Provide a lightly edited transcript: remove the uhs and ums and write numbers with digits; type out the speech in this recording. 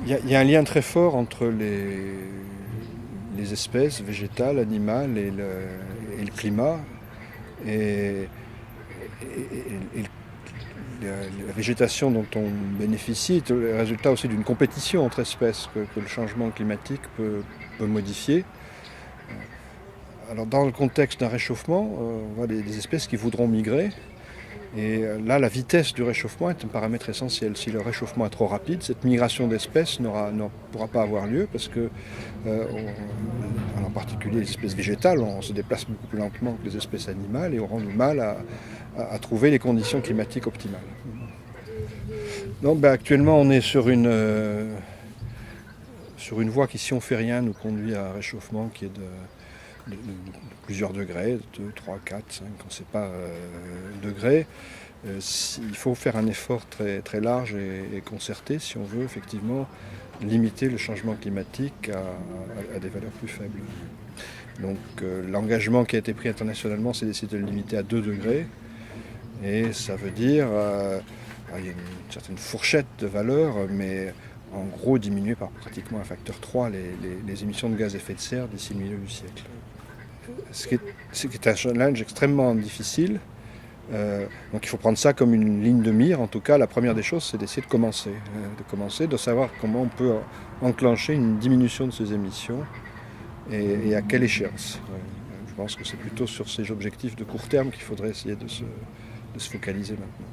Il y a un lien très fort entre les espèces végétales, animales et le climat. Et, et la végétation dont on bénéficie est le résultat aussi d'une compétition entre espèces que le changement climatique peut modifier. Alors dans le contexte d'un réchauffement, on voit des espèces qui voudront migrer. Et là, la vitesse du réchauffement est un paramètre essentiel. Si le réchauffement est trop rapide, cette migration d'espèces ne pourra pas avoir lieu parce que, en particulier les espèces végétales, on se déplace beaucoup plus lentement que les espèces animales et auront du mal à trouver les conditions climatiques optimales. Donc, actuellement, on est sur une voie qui, si on ne fait rien, nous conduit à un réchauffement qui est de plusieurs degrés, 2, 3, 4, 5, on ne sait pas degrés. Il faut faire un effort très, très large et concerté si on veut effectivement limiter le changement climatique à des valeurs plus faibles. Donc l'engagement qui a été pris internationalement, c'est d'essayer de le limiter à 2 degrés. Et ça veut dire, il y a une certaine fourchette de valeurs, mais en gros diminuer par pratiquement un facteur 3 les émissions de gaz à effet de serre d'ici le milieu du siècle. Ce qui est un challenge extrêmement difficile. Donc il faut prendre ça comme une ligne de mire. En tout cas, la première des choses, c'est d'essayer de savoir comment on peut enclencher une diminution de ces émissions et à quelle échéance. Je pense que c'est plutôt sur ces objectifs de court terme qu'il faudrait essayer de se focaliser maintenant.